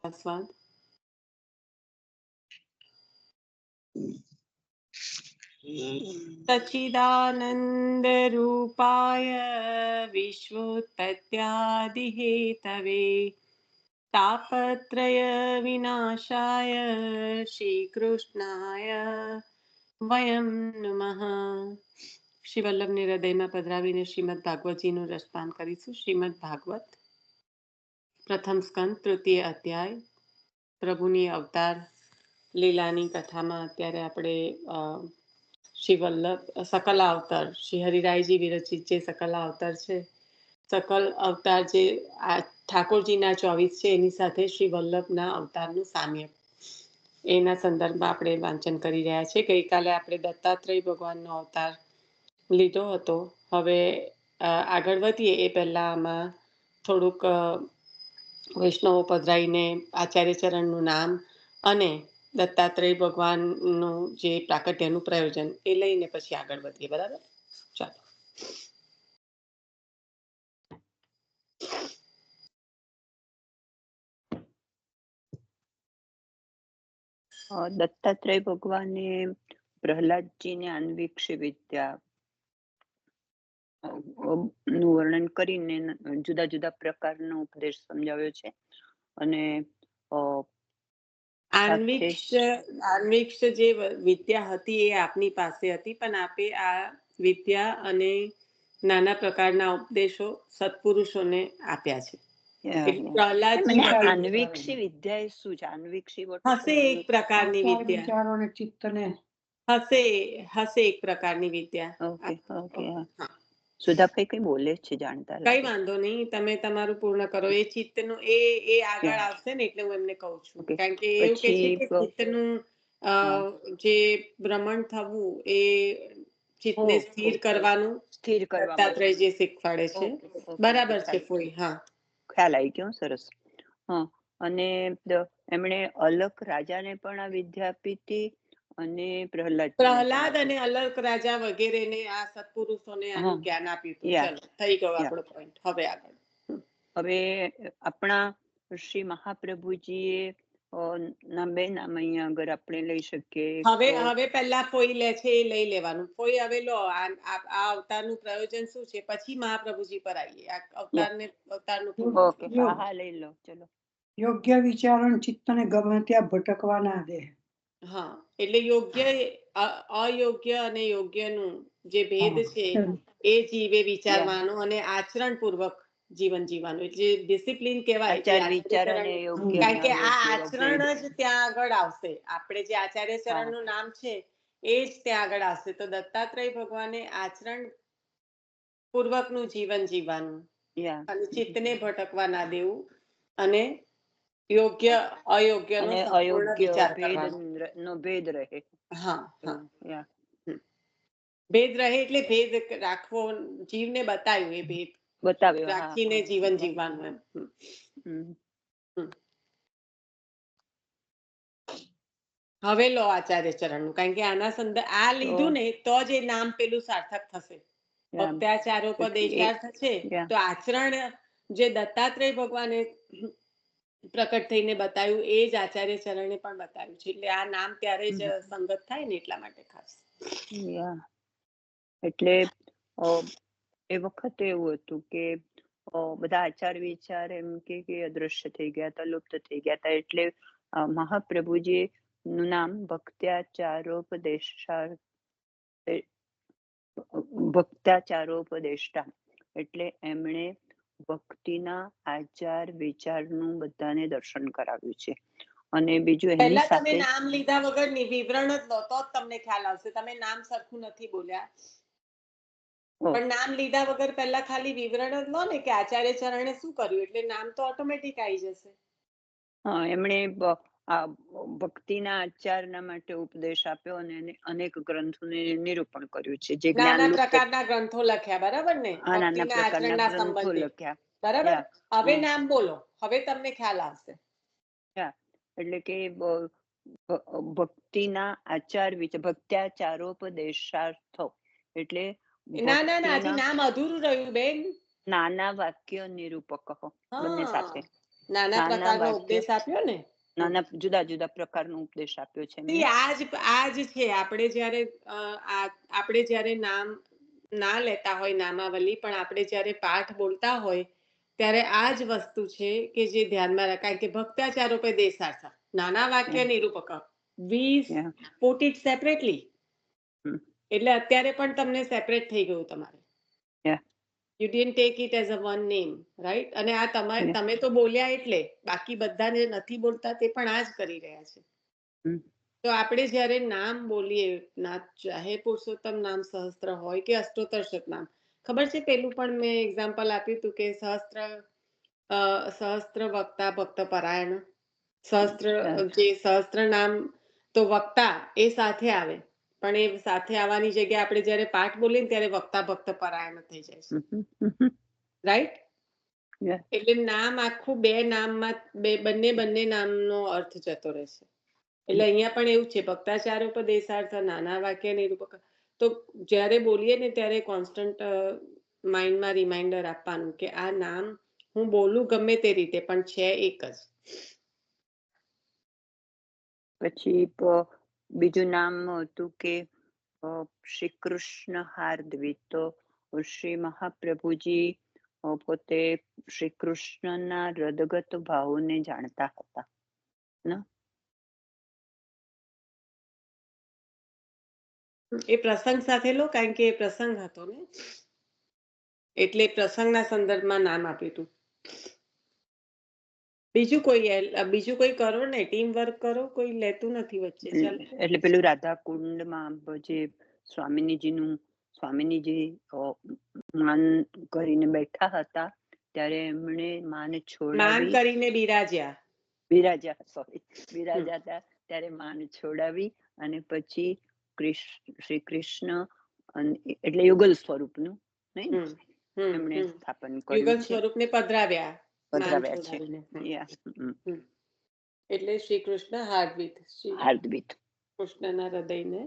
સ્વાદ સચ્ચિદાનંદ રૂપાય વિશ્વોત્પત્યાદિ હેતવે તાપત્રય વિનાશાય શ્રી કૃષ્ણાય વયમ નમઃ. શ્રી વલ્લભને હૃદયમાં પધરાવીને શ્રીમદ ભાગવતજીનું રસપાન કરીશું. શ્રીમદ ભાગવત પ્રથમ સ્કંદ તૃતીય અધ્યાય પ્રભુની અવતાર લીલાની કથામાં અત્યારે આપણે શ્રી વલ્લભ સકલા અવતાર શ્રી હરિરાયજી વિરચિત જે સકલા અવતાર છે, સકલ અવતાર જે આ ઠાકોરજીના 24 છે એની સાથે શ્રી વલ્લભના અવતારનું સામ્ય એના સંદર્ભમાં આપણે વાંચન કરી રહ્યા છીએ. ગઈકાલે આપણે દત્તાત્રેય ભગવાનનો અવતાર લીધો હતો. હવે આગળ વધીએ એ પહેલાં આમાં થોડુંક વૈષ્ણવો પધરાઈને આચાર્ય ચરણનું નામ અને દત્તાત્રેય ભગવાનનું જે પ્રાકટ્યનું પ્રયોજન એ લઈને પછી આગળ વધીએ. બરાબર? ચાલો. દત્તાત્રેય ભગવાને પ્રહલાદજીને આન્વીક્ષી વિદ્યા નું વર્ણન કરીને જુદા જુદા પ્રકારનો ઉપદેશ સમજાવ્યો છે. અને આન્વીક્ષ જે વિદ્યા હતી એ આપની પાસે હતી, પણ આપે આ વિદ્યા અને નાના પ્રકારના ઉપદેશો સત્પુરુષોને આપ્યા છે. આન્વીક્ષી વિદ્યા એ શું છે? આન્વીક્ષી હશે એક પ્રકારની વિદ્યા, હશે એક પ્રકારની વિદ્યા. ઓકે. સુધાભાઈ કઈ બોલે છે જાણતા? કઈ વાંધો નહીં, તમે તમારું પૂર્ણ કરો. એ ચિત્તનું એ આગળ આવશે ને એટલે હું એમને કહું છું. કારણ કે એવું કે છે કે ચિત્તનું જે ભ્રમણ થવું એ ચિત્તને સ્થિર કરવાનું દત્તાત્રેયજી શીખવાડે છે. બરાબર છે ફોઈ? હા, ખ્યાલ આવી ગયો. સરસ. અને એમણે અલક રાજાને પણ આ વિદ્યા આપી હતી અને પ્રહલાદ અને અલક રાજા વગેરેને આ સત્પુરુષોને આનું જ્ઞાન આપ્યું હતું. ચલો, થઈ ગયો આપણો પોઈન્ટ. હવે આગળ. હવે આપણા શ્રી મહાપ્રભુજીએ બે નામ અહીંયા આગળ આપણે લઈ શકીએ. હવે પહેલા ફોઈ લે છે એ લઈ લેવાનું. ફોઈ હવે લો, આ અવતારનું પ્રયોજન શું છે, પછી મહાપ્રભુજી પર આવીએ. આ અવતારનું હા, લઈ લો. ચલો. યોગ્ય વિચારણ ચિત્તને ગમે ત્યાં ભટકવા ના દે. હા, એટલે યોગ્ય અયોગ્ય અને યોગ્યનું જે ભેદ છે એ જીવે વિચારવાનું અને આચરણ પૂર્વક જીવન જીવવાનું. એટલે ડિસિપ્લિન કહેવાય. કારણ કે આ આચરણ જ ત્યાં આગળ આવશે. આપણે જે આચાર્ય ચરણનું નામ છે એ જ ત્યાં આગળ આવશે. તો દત્તાત્રેય ભગવાને આચરણ પૂર્વકનું જીવન જીવવાનું અને ચિત્તને ભટકવા ના દેવું અને યોગ્ય અયોગ્ય નો સંપૂર્ણ વિચાર નો ભેદ રહે. ભેદ રહે એટલે ભેદ રાખવો, જીવને બતાવ્યું એ ભેદ રાખીને જીવન જીવવાનું એમ. હવે લો આચાર્ય ચરણનું, કારણ કે આના સંદર્ભ આ લીધું ને તો જ એ નામ પેલું સાર્થક થશે. ભક્ત્યાચારોપદેશાર્થ છે તો આચરણ જે દત્તાત્રેય ભગવાને પ્રકટ થઈને બતાવ્યું એ જ આચાર્ય ચરણે પણ બતાવ્યું છે. એટલે આ નામ ત્યારે જ સંગત થાય ને એટલા માટે ખાસ. એટલે એ વખતે એવું હતું કે બધા આચાર વિચાર એમ કે અદ્રશ્ય થઈ ગયા હતા, લુપ્ત થઈ ગયા હતા. એટલે મહાપ્રભુજી નું નામ ભક્ત્યાચારોપદેષ્ટા. એટલે એમણે ભક્તિના આચાર વિચારનું બધાને દર્શન કરાવ્યું છે. અને બીજું પહેલા તમે નામ લીધા વગર વિવરણ જ લો તો જ તમને ખ્યાલ આવશે. તમે નામ સરખું નથી બોલ્યા, પણ નામ લીધા વગર પહેલા ખાલી વિવરણ જ લો ને કે આચાર્ય ચરણે શું કર્યું, એટલે નામ તો ઓટોમેટિક આવી જશે. એમણે ભક્તિના આચારના માટે ઉપદેશ આપ્યો અને અનેક ગ્રંથોને નિરૂપણ કર્યું છે. જે નાના પ્રકારના ગ્રંથો લખ્યા. બરાબર ને? ભક્તિના આચરણના સંબંધે. બરાબર. હવે નામ બોલો, હવે તમને ખ્યાલ આવશે. એટલે કે ભક્તિના આચાર વિચાર, ભક્ત્યાચારોપદેશાર્થો. એટલે ના હજી નામ અધૂરું રહ્યું બેન. નાના વાક્ય નિરૂપક બંને સાથે. નાના નાના પ્રકારનો વાક્ય. ઉપદેશ આપ્યો ને. નાના જુદા જુદા પ્રકારનો ઉપદેશ આપ્યો છે એમને. આ જ છે. આપણે જ્યારે નામ ના લેતા હોય નામાવલી, પણ આપણે જ્યારે પાઠ બોલતા હોય ત્યારે આ જ વસ્તુ છે કે જે ધ્યાનમાં રખાય કે ભક્તાચારોપે દેશાર્થ નાના વાક્ય નિરૂપક વી Yeah. Put it separately. એટલે અત્યારે પણ તમને સેપરેટ થઈ ગયું તમારે. Yeah. You didn't take it as a one name, right? અને આ તમે તો બોલ્યા એટલે બાકી બધાને નથી બોલતા તે પણ આ જ કરી રહ્યા છે. તો આપણે જ્યારે નામ બોલીએ, ચાહે પુરુષોત્તમ નામ સહસ્ત્ર હોય કે અષ્ટોત્તર શતનામ, ખબર છે પેલું પણ મેં એક્ઝામ્પલ આપ્યું હતું કે સહસ્ત્ર વક્તા ભક્ત પરાયણ. સહસ્ત્ર નામ તો વક્તા એ સાથે આવે, પણ એ સાથે આવવાની જગ્યાએ આપણે જ્યારે પાઠ બોલીએ ને ત્યારે વક્તા ભક્ત પરાયણ થઈ જાય છે, રાઈટ? એટલે નામ આખું બે નામમાં બંને નામનો અર્થ જતો રહેશે. એટલે અહીંયા પણ એવું છે, ભક્તાચારોપદેશાર્થ નાના વાક્ય નિરૂપક. તો જ્યારે બોલીએ ને ત્યારે કોન્સ્ટન્ટ માઇન્ડમાં રિમાઇન્ડર આપવાનું કે આ નામ હું બોલું ગમે તે રીતે પણ છે એક જ. પછી બીજું નામ હતું કે શ્રી કૃષ્ણ હાર્દવીત. તો શ્રી મહાપ્રભુજી પોતે શ્રી કૃષ્ણના હૃદગત ભાવોને જાણતા હતા ને? એ પ્રસંગ સાથે લો, કારણ કે એ પ્રસંગ હતો ને, એટલે પ્રસંગના સંદર્ભમાં નામ આપ્યું હતું. બીજું કોઈ કરો ને, ટીમ વર્ક કરો, કોઈ લેતું નથી વચ્ચે. ચાલો, એટલે પેલું રાધા કુંડમાં જે સ્વામીજી માન કરીને બેઠા હતા ત્યારે એમણે માન છોડાવી, કરીને બિરાજ્યા હતા ત્યારે માન છોડાવી અને પછી શ્રી કૃષ્ણ એટલે યુગલ સ્વરૂપનું એમણે સ્થાપન કર્યું, યુગલ સ્વરૂપને પધરાવ્યા છે. એટલે શ્રી કૃષ્ણ હાર્દવીત, કૃષ્ણના હૃદયને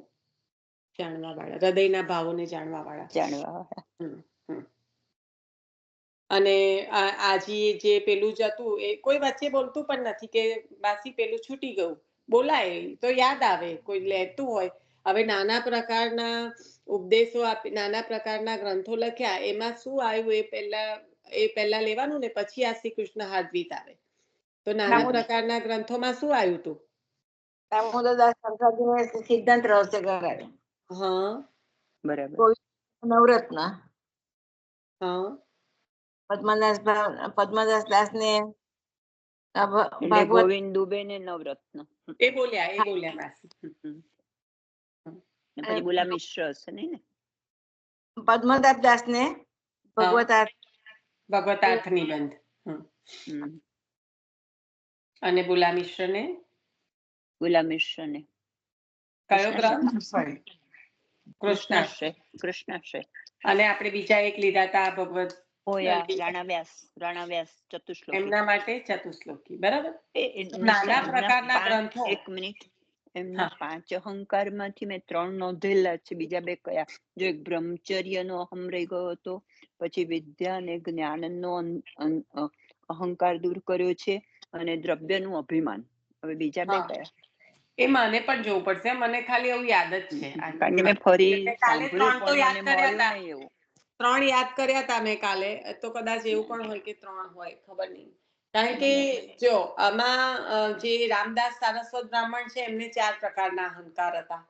જાણવા વાળા, હૃદયના ભાવોને જાણવા વાળા. અને આજી જે પેલું જ હતું એ કોઈ વચ્ચે બોલતું પણ નથી કે બાસી પેલું છૂટી ગયું, બોલાય તો યાદ આવે, કોઈ લેતું હોય. હવે નાના પ્રકારના ઉપદેશો નાના પ્રકારના ગ્રંથો લખ્યા, એમાં શું આવ્યું એ પહેલા લેવાનું ને પછી આ શ્રી કૃષ્ણ હાર્દવીત આવે. તો નાના પ્રકારના ગ્રંથોમાં શું આવ્યું હતું? દામોદરદાસ સંસારજીને સિદ્ધાંત રહસ્ય કરાવ્યું. હા, બરાબર. નવરત્ન. હા, પદ્મદાસ દાસને ગોવિંદ દુબે ને નવરત્ન એ બોલ્યા બાસી. પછી બોલા મિશ્ર હશે ને? પદ્મદાસ દાસને ભગવતાર્થ નિબંધ. અને બોલા મિશ્રને કયો ગ્રંથ? કૃષ્ણાશ્રય. અને આપણે બીજા એક લીધા હતા ભગવત રાણા વ્યાસ ચતુશ્લોકી. એમના માટે ચતુશ્લોકી. બરાબર. નાના પ્રકારના ગ્રંથો. એક મિનિટ, એમના 5 અહંકાર માંથી મેં 3 નોંધેલા છે. બીજા 2 કયા? જો એક બ્રહ્મચર્યનો અહમ રહી ગયો હતો, પછી વિદ્યા અને જ્ઞાનનો અહંકાર દૂર કર્યો છે, અને દ્રવ્યનું અભિમાન. હવે બીજા 2 કયા? એ મને પણ જોવું પડશે. મને ખાલી એવું યાદ જ છે, કારણ કે મેં ફરી કાલે 3 તો યાદ કર્યા હતા. એવું 3 યાદ કર્યા હતા મેં કાલે. તો કદાચ એવું પણ હોય કે 3 હોય, ખબર નહીં. કારણ કે જો આમાં જે રામદાસ સારસ્વત બ્રાહ્મણ છે, એમને 4 પ્રકારના અહંકાર હતા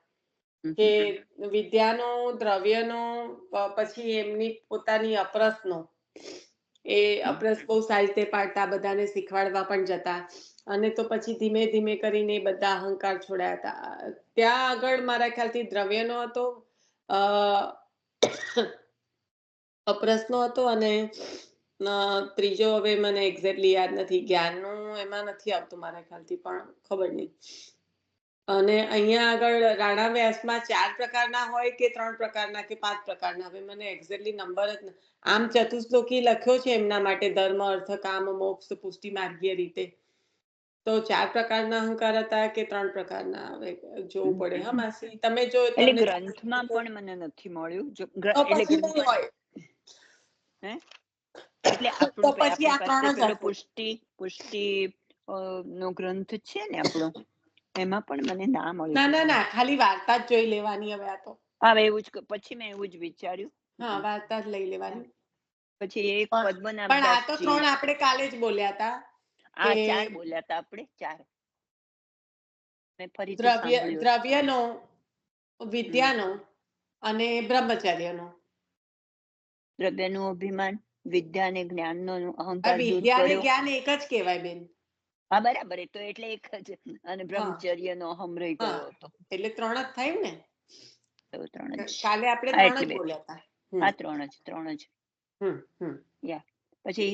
કે વિદ્યાનો, દ્રવ્યનો, પછી એમની પોતાની અપરસનો. એ અપરસ બહુ સારી રીતે પાડતા, બધાને શીખવાડવા પણ જતા. અને તો પછી ધીમે ધીમે કરીને બધા અહંકાર છોડ્યા હતા. ત્યાં આગળ મારા ખ્યાલથી દ્રવ્યનો હતો, અપરસનો હતો, અને ત્રીજો હવે મને એક્ઝેક્ટલી યાદ નથી. જ્ઞાનનું એમાં નથી આવતું મારા ખ્યાલથી, પણ ખબર નહીં. અને અહીંયા આગળ રાણા વ્યાસમાં 4 પ્રકારના હોય કે 3 પ્રકારના કે 5 પ્રકારના, હવે મને એક્ઝેક્ટલી નંબર જ નથી. આમ ચતુશ્લોકી લખ્યો છે એમના માટે, ધર્મ, અર્થ, કામ, મોક્ષ, પુષ્ટિ માર્ગીય રીતે. તો 4 પ્રકારના અહંકાર હતા કે 3 પ્રકારના, હવે જોવું પડે. હા માસી, તમે જો એટલે ગ્રંથમાં પણ મને નથી મળ્યું. એટલે તો આપણું પછી આ આપણી પાસે ત્રણ જ પેલો હશે. પુષ્ટિ નો ગ્રંથ છે ને આપણો, એમાં પણ મને ના મળ્યું. ના ના ના, ખાલી વાર્તા જ જોઈ લેવાની હવે આ તો. હા એવું જ પછી મેં એવું જ વિચાર્યું. હા, વાર્તા જ લઈ લેવાની. પછી એક પણ આ તો પદ્મનાભદાસજી, ત્રણ આપણે કાલે જ બોલ્યા હતા આ કે 4 બોલ્યા હતા આપણે, 4 મેં ફરીથી દ્રવ્ય સાંભળ્યું. દ્રવ્યનો, વિદ્યાનો અને બ્રહ્મચર્યનો. દ્રવ્યનું અભિમાન, વિદ્યા અને જ્ઞાનનો આ અહંકાર દૂર વિદ્યા અને કર્યો. જ્ઞાન એક જ કહેવાય બેન. હા બરાબર, એ તો એટલે એક જ. અને હા બ્રહ્મચર્યનો અહમ રહી હા, ગયો હતો. એટલે 3 જ થયું ને. તો 3 જ. કાલે આપણે હા 3 એટલે જ 2. બોલ્યા હતા. હા 3 જ. હમ હમ. યા પછી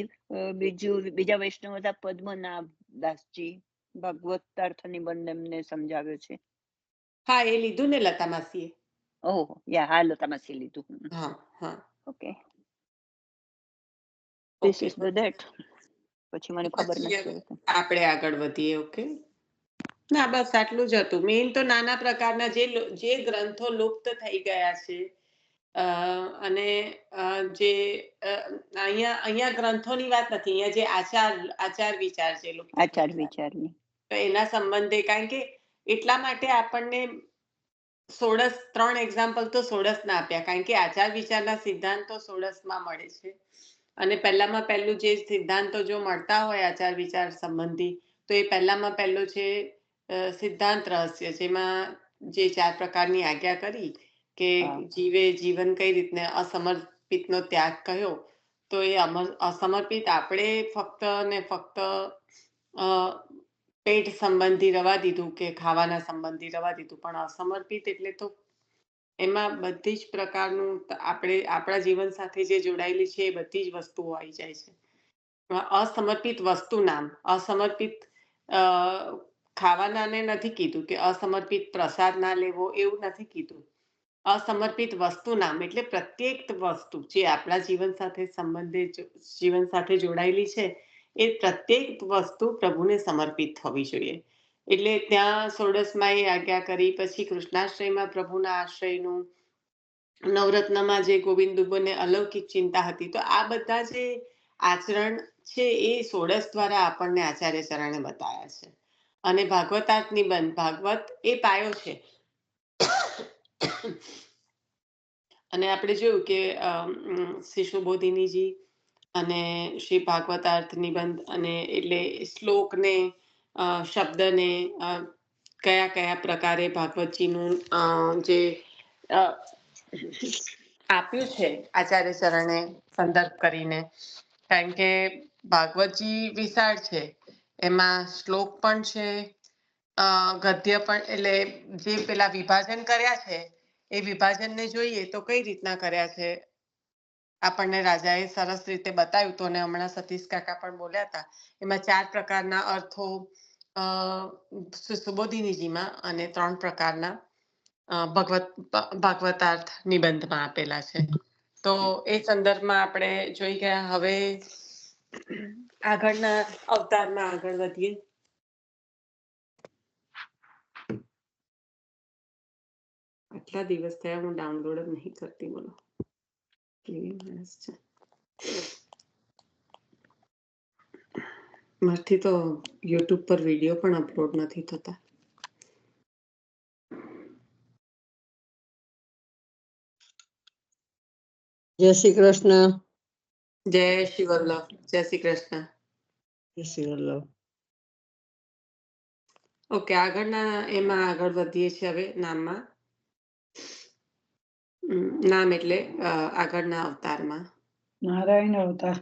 બીજા વૈષ્ણવ હતા પદ્મનાભદાસજી, ભાગવતાર્થ નિબંધ એમને સમજાવ્યો છે. હા, એ લીધું ને લતા માસીએ. ઓહો, યા હા લતામાસી લીધું. હા હા. Okay, this okay, is the that. પછી મને ખબર પછી નથી. આપણે આગળ વધીએ. ઓકે, ના બસ આટલું જ હતું. મેઇન તો નાના પ્રકારના જે ગ્રંથો લુપ્ત થઈ ગયા છે, અને જે અહીંયા ગ્રંથોની વાત નથી, અહીંયા જે આચાર વિચાર છે લુપ્ત થઈ આચાર ગયા, વિચારની. તો એના સંબંધે, કારણ કે એટલા માટે આપણને 3 એક્ઝામ્પલ તો સોળસના આપ્યા, કારણ કે આચાર વિચારના સિદ્ધાંતો સોળસમાં મળે છે. અને પહેલામાં પહેલું જે સિદ્ધાંતો જો મળતા હોય આચાર વિચાર સંબંધી, તો એ પહેલામાં પહેલું છે સિદ્ધાંત રહસ્ય, જેમાં જે 4 પ્રકારની આજ્ઞા કરી કે જીવે જીવન કઈ રીતને અસમર્પિતનો ત્યાગ કહ્યો, તો એ અસમર્પિત આપણે ફક્ત ને ફક્ત પેટ સંબંધી રવા દીધું કે ખાવાના સંબંધી રવા દીધું, પણ અસમર્પિત એટલે તો એમાં બધી જ પ્રકારનું આપણા જીવન સાથે જે જોડાયેલી છે એ બધી જ વસ્તુઓ આવી જાય છે. અસમર્પિત વસ્તુ નામ, અસમર્પિત ખાવાનાને નથી કીધું કે અસમર્પિત પ્રસાદ ના લેવો, એવું નથી કીધું. અસમર્પિત વસ્તુ નામ એટલે પ્રત્યેક વસ્તુ જે આપણા જીવન સાથે સંબંધિત, જીવન સાથે જોડાયેલી છે, એ પ્રત્યેક વસ્તુ પ્રભુને સમર્પિત થવી જોઈએ. એટલે ત્યાં સોળસમાં એ આજ્ઞા કરી. પછી કૃષ્ણાશ્રયમાં પ્રભુના આશ્રયનું, નવરત્નમાં જે ગોવિંદ દુબોને અલૌકિક ચિંતા હતી. તો આ બધા જે આચરણ છે એ સોળસ દ્વારા આપણને આચાર્ય ચરણે બતાવ્યા છે. અને ભાગવતાર્થ નિબંધ, ભાગવત એ પાયો છે. અને આપણે જોયું કે શ્રી સુબોધિનીજી અને શ્રી ભાગવતાર્થ નિબંધ, અને એટલે શ્લોકને, શબ્દને કયા કયા પ્રકારે ભાગવતજીનું જે આપ્યું છે આચાર્ય ચરણે સંદર્ભ કરીને, કારણ કે ભાગવતજી વિશાળ છે, એમાં શ્લોક પણ છે, ગદ્ય પણ, એટલે જે પેલા વિભાજન કર્યા છે એ વિભાજનને જોઈએ તો કઈ રીતના કર્યા છે આપણને રાજાએ સરસ રીતે બતાવ્યું હતું. અને હમણાં સતીશ કાકા પણ બોલ્યા હતા, એમાં 4 પ્રકારના અર્થો સુબોધિનીજીમાં અને 3 પ્રકારના ભાગવતાર્થ નિબંધમાં આપેલા છે. તો એ સંદર્ભમાં આપણે જોઈ ગયા. હવે આગળના અવતારમાં આગળ વધીએ. આટલા દિવસ થયા હું ડાઉનલોડ જ નહીં કરતી, બોલો કેવી માણસ છે. મારથી તો યુટ્યુબ પર વિડીયો પણ અપલોડ નથી થતા. જય શ્રી કૃષ્ણ. જય શ્રી વલ્લભ. જય શ્રી કૃષ્ણ. જય શ્રી વલ્લભ. ઓકે, આગળના એમાં આગળ વધીએ છીએ. હવે નામમાં, નામ એટલે આગળના અવતારમાં નારાયણ અવતાર.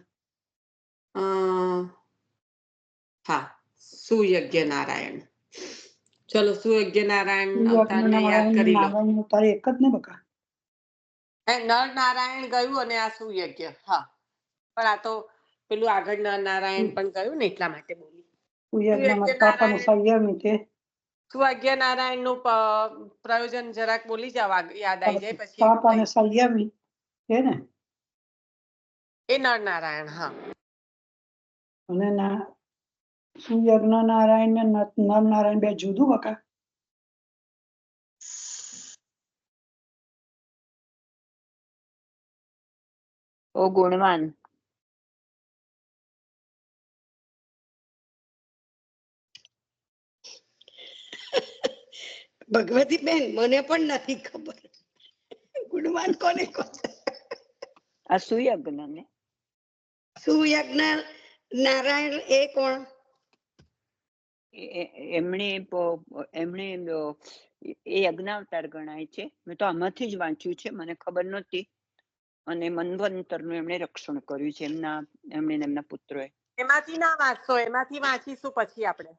હા, સુયજ્ઞ નારાયણ. ચલો, સુયજ્ઞ નારાયણ અવતારને યાદ કરી લો. નારાયણ અવતાર એક જ ને બકા? નર નારાયણ ગયું અને આ સુયજ્ઞ. હા, પણ આ તો પેલું આગળ નર નારાયણ પણ ગયું ને, એટલા માટે બોલી. સુયજ્ઞ પાપાને સંયમી તે સુયજ્ઞ નારાયણ નું પ્રયોજન જરાક બોલી જાવ, યાદ આવી જાય પછી. પાપાને સંયમી છે ને, એ નર નારાયણ. હા, અને સુયજ્ઞ નારાયણ ને નર નારાયણ બે જુદું બકા? ઓ ગુણવાન. ભગવતી બેન મને પણ નથી ખબર ગુણવાન કોને કહો છો? આ સુયજ્ઞ ને સુયજ્ઞ નારાયણ એ કોણ? એમણે એ યજ્ઞાવતાર ગણાય છે. મેં તો આમાંથી જ વાંચ્યું છે, મને ખબર નહોતી. અને મન્વંતરનું એમણે રક્ષણ કર્યું છે એમણે એમના પુત્રોએ. એમાંથી ના વાંચશો, એમાંથી વાંચીશું પછી આપણે.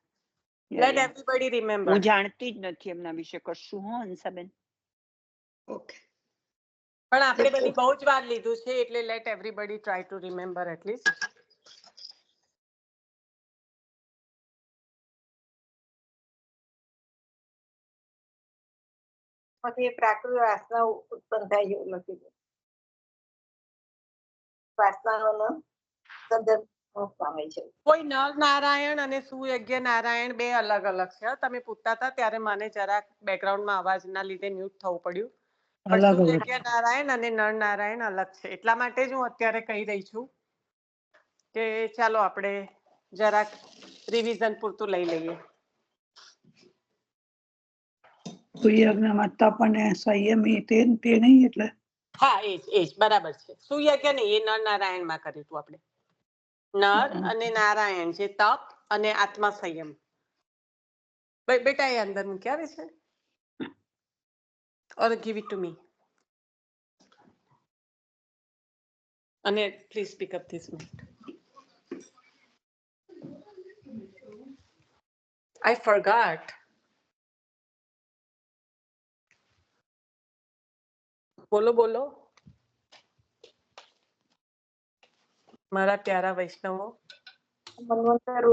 Let everybody remember. હું જાણતી જ નથી એમના વિશે કશું. હો હંસાબેન. ઓકે. પણ આપણે બધી બહુ જ વાર લીધું છે, એટલે let everybody try to remember at least. પછી પ્રાકૃત વાસના ઉત્પન્ન થાય એવું લખી દે. વાસનાઓનો સંદર્ભ પામે છે. કોઈ નર નારાયણ અને સુયજ્ઞ નારાયણ બે અલગ અલગ છે. તમે પૂછતા હતા ત્યારે મને જરાક બેકગ્રાઉન્ડમાં અવાજના લીધે મ્યુટ થવું પડ્યું. પણ સુયજ્ઞ નારાયણ અને નર નારાયણ અલગ છે. એટલા માટે જ હું અત્યારે કહી રહી છું કે ચાલો આપણે જરાક રિવિઝન પૂરતું લઈ લઈએ. સુયજ્ઞમાં તપ અને સંયમી તે નહીં એટલે હા, એ જ બરાબર છે. સુયજ્ઞ નહીં, એ નર નારાયણ માં કર્યું હતું આપણે. નર અને નારાયણ જે તપ અને આત્મા સંયમ. બેટા એ અંદર મૂકી આવે છે. ઓર ગીવ ઇટ ટુ મી. અને please speak up this minute. I forgot. બોલો બોલો મારા પ્યારા વૈષ્ણવો. મન્વંતર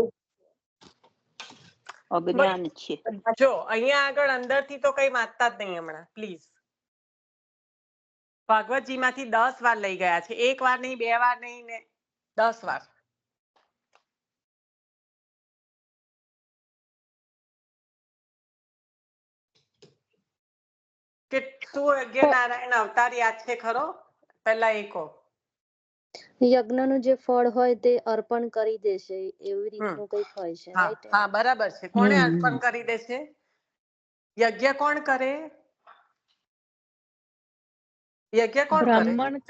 અજ્ઞાન છે. જો અહીંયા આગળ અંદરથી તો કઈ વાંચતા જ નહીં હમણાં પ્લીઝ. ભાગવતજી માંથી 10 વાર લઈ ગયા છે. 1 વાર નહીં, 2 વાર નહીં ને 10 વાર. કે સુયજ્ઞ નારાયણ અવતાર યાદ છે ખરો? પહેલા એ કહો. યજ્ઞનું જે ફળ હોય તે અર્પણ કરી દેશે એવી રીતનું કંઈક હોય છે, રાઈટ? હા, બરાબર છે. કોણે અર્પણ કરી દેશે? યજ્ઞ કોણ કરે? યજ્ઞ કોણ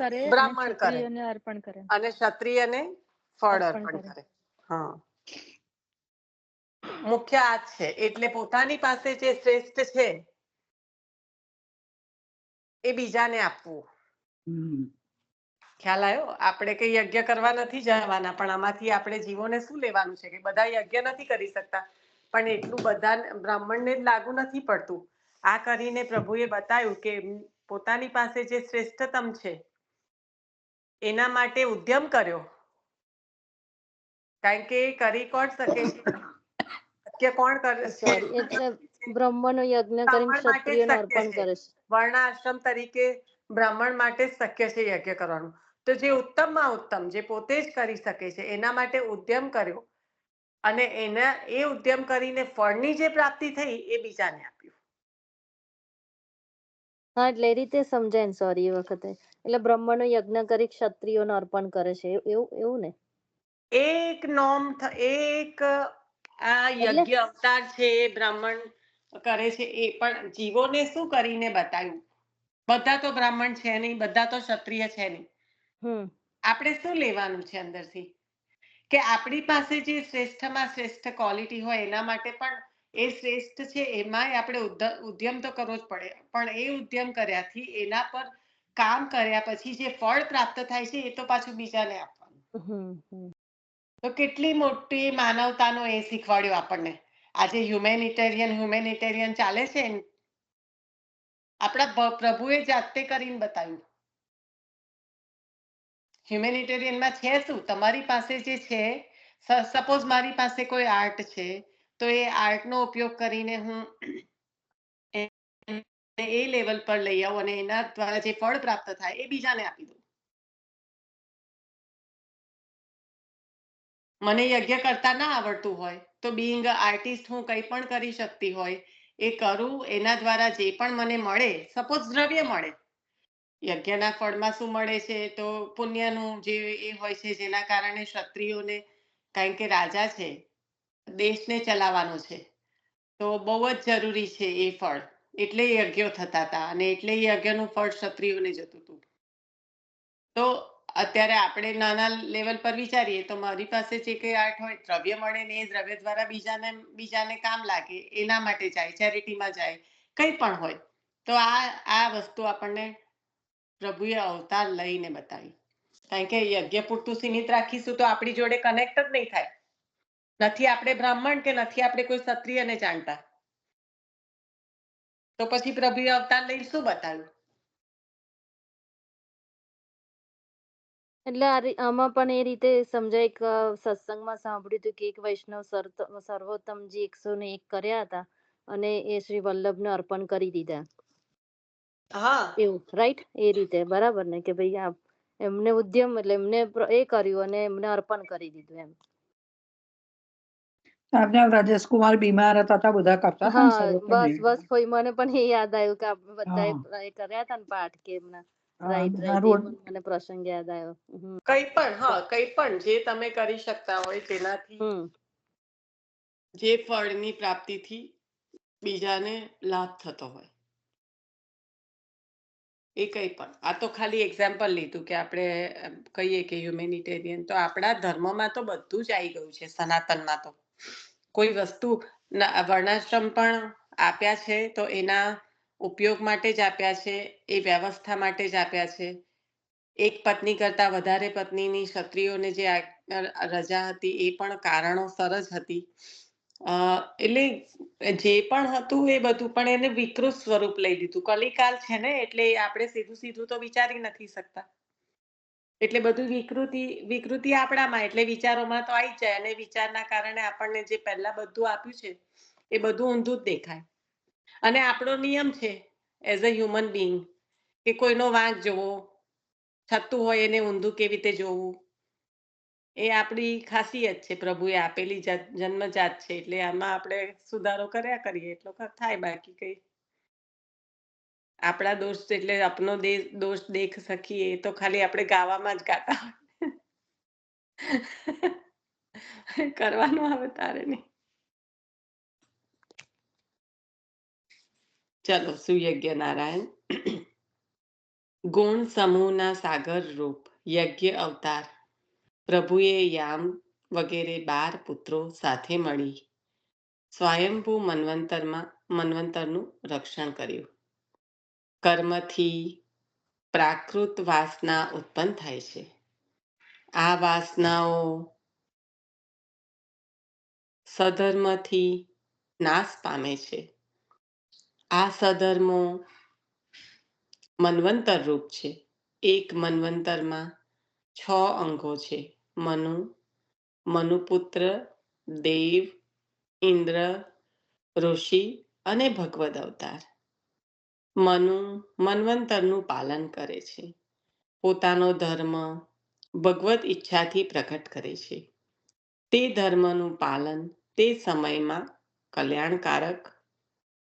કરે? બ્રાહ્મણ કરે અને ક્ષત્રિયને ફળ અર્પણ કરે. હા, મુખ્ય આ જ છે. એટલે પોતાની પાસે જે શ્રેષ્ઠ છે એ બીજાને આપવું. ખ્યાલ આવ્યો? આપણે કઈ યજ્ઞ કરવા નથી જવાના, પણ આમાંથી આપણે જીવોને શું લેવાનું છે કે બધા યજ્ઞ નથી કરી શકતા, પણ એટલું બધા બ્રાહ્મણને જ લાગુ નથી પડતું. આ કરીને પ્રભુએ બતાવ્યું કે પોતાની પાસે જે શ્રેષ્ઠતમ છે એના માટે ઉદ્યમ કર્યો. કારણ કે કરી કોણ શકે છે? કોણ કરે છે? એટલે બ્રહ્મનો યજ્ઞ કરીને ક્ષત્રિયોને અર્પણ કરે છે. વર્ણ આશ્રમ તરીકે બ્રાહ્મણ માટે જ શક્ય છે યજ્ઞ કરવાનું. તો જે ઉત્તમમાં ઉત્તમ, જે પોતે જ કરી શકે છે એના માટે ઉદ્યમ કર્યો અને એ ઉદ્યમ કરીને ફળની જે પ્રાપ્તિ થઈ એ બીજાને આપ્યું. હા, એટલે એ રીતે સમજાય ને. સોરી, એ વખતે એટલે બ્રહ્મનો યજ્ઞ કરી ક્ષત્રિયોને અર્પણ કરે છે એવું ને? એક નોમ એક આ યજ્ઞ અવતાર છે એ બ્રાહ્મણ કરે છે. એ પણ જીવોને શું કરીને બતાવ્યું? બધા તો બ્રાહ્મણ છે નહીં, બધા તો ક્ષત્રિય છે નહીં. આપણે શું લેવાનું છે અંદરથી? કે આપણી પાસે જે શ્રેષ્ઠમાં શ્રેષ્ઠ ક્વોલિટી હોય એના માટે પણ એ શ્રેષ્ઠ છે એમાંય આપણે ઉદ્યમ તો કરવો જ પડે. પણ એ ઉદ્યમ કર્યાથી એના પર કામ કર્યા પછી જે ફળ પ્રાપ્ત થાય છે એ તો પાછું બીજાને આપવાનું. તો કેટલી મોટી માનવતાનો એ શીખવાડ્યું આપણને. આજે હ્યુમેનિટેરિયન ચાલે છે. આપણા પ્રભુએ જાતે કરીને બતાવ્યું. હ્યુમેનિટેરિયનમાં છે શું? તમારી પાસે જે છે, સપોઝ મારી પાસે કોઈ આર્ટ છે તો એ આર્ટનો ઉપયોગ કરીને હું એ લેવલ પર લઈ આવું અને એના દ્વારા જે ફળ પ્રાપ્ત થાય એ બીજાને આપી દઉં. મને યજ્ઞ કરતા ના આવડતું હોય તો બીઈંગ આર્ટિસ્ટ હું કંઈ પણ કરી શકતી હોય એ કરું. એના દ્વારા જે પણ મને મળે, સપોઝ દ્રવ્ય મળે. યજ્ઞના ફળમાં શું મળે છે? તો પુણ્યનું જે એ હોય છે જેના કારણે ક્ષત્રિયોને, કારણ કે રાજા છે, દેશને ચલાવવાનો છે, તો બહુ જ જરૂરી છે એ ફળ. એટલે યજ્ઞો થતા હતા અને એટલે યજ્ઞનું ફળ ક્ષત્રિયોને જતું હતું. તો અત્યારે આપણે નાના લેવલ પર વિચારીએ તો મારી પાસે જે કંઈ આર્ટ હોય, દ્રવ્ય મળે ને એ દ્રવ્ય દ્વારા બીજાને કામ લાગે, એના માટે જાય, ચેરિટીમાં જાય, કંઈ પણ હોય. તો આ વસ્તુ આપણને પ્રભુએ અવતાર લઈને બતાવી. કારણ કે યજ્ઞ પૂરતું સીમિત રાખીશું તો આપણી જોડે કનેક્ટ જ નહીં થાય. નથી આપણે બ્રાહ્મણ કે નથી આપણે કોઈ ક્ષત્રિયને જાણતા, તો પછી પ્રભુએ અવતાર લઈને શું બતાવ્યું? એટલે આમાં પણ એ રીતે સમજાય કે સત્સંગમાં સાંભળ્યું હતું કે એક વૈષ્ણવ સર્વોત્તમજી 101 કર્યા હતા અને એ શ્રી વલ્લભને અર્પણ કરી દીધા. હા, એવું રાઈટ? એ રીતે બરાબર ને, કે ભાઈ એમને ઉદ્યમ એટલે એમને એ કર્યું અને એમને અર્પણ કરી દીધું એમ. આપણે રાજેશકુમાર બીમાર હતા તો બધા કરતા હતા ને હા, સર્વોત્તમ બસ ફોઈ મને પણ એ યાદ આવ્યું કે આપણે હા. બધાએ એ કર્યા હતા ને પાઠ કે એમના. હા, રાઈટ બધા રાઈટ, એ રોજ પણ મને પ્રસંગ યાદ આવ્યો. કંઈ પણ જે તમે કરી શકતા હોય તેનાથી જે ફળની પ્રાપ્તિથી બીજાને લાભ થતો હોય એ કંઈ પણ. આ તો ખાલી એક્ઝામ્પલ લીધું કે આપણે કહીએ કે હ્યુમેનિટેરિયન, તો આપણા ધર્મમાં તો બધું જ આવી ગયું છે. સનાતનમાં તો કોઈ વસ્તુ વર્ણાશ્રમ પણ આપ્યા છે તો એના ઉપયોગ માટે જ આપ્યા છે, એ વ્યવસ્થા માટે જ આપ્યા છે. એક પત્ની કરતા વધારે પત્નીની ક્ષત્રિયોને જે રજા હતી એ પણ કારણોસર જ હતી. એટલે જે પણ હતું એ બધું પણ એને વિકૃત સ્વરૂપ લઈ લીધું. કલિકાલ છે ને, એટલે આપણે સીધું તો વિચારી નથી શકતા. એટલે બધું વિકૃતિ આપણામાં, એટલે વિચારોમાં તો આવી જ જાય અને વિચારના કારણે આપણને જે પહેલા બધું આપ્યું છે એ બધું ઊંધું જ દેખાય. અને આપણો નિયમ છે એઝ અ હ્યુમન બીઈંગ કે કોઈનો વાંક જોવો, થતું હોય એને ઊંધું કેવી રીતે જોવું, એ આપણી ખાસિયત છે, પ્રભુએ આપેલી જન્મજાત છે. એટલે આમાં આપણે સુધારો કર્યા કરીએ એટલો થાય. બાકી કઈ આપણા દોષ એટલે આપનો દોષ દેખ સકીએ એ તો ખાલી આપણે ગાવામાં જ ગાતા હોય. કરવાનું આવે તારે નહીં. ચલો, સુયજ્ઞ નારાયણ. ગુણ સમૂહના સાગર રૂપ યજ્ઞ અવતાર પ્રભુએ યામ વગેરે 12 પુત્રો સાથે મળી સ્વયંભૂ મન્વંતરનું રક્ષણ કર્યું. કર્મથી પ્રાકૃત વાસના ઉત્પન્ન થાય છે. આ વાસનાઓ સધર્મથી નાશ પામે છે. આ સધર્મો મન્વંતર રૂપ છે. એક મન્વંતરમાં 6 અંગો છે: મનુપુત્ર, દેવ, ઇન્દ્ર, ઋષિ અને ભગવદ અવતાર. મન્વંતરનું પાલન કરે છે. પોતાનો ધર્મ ભગવત ઈચ્છાથી પ્રકટ કરે છે. તે ધર્મનું પાલન તે સમયમાં કલ્યાણકારક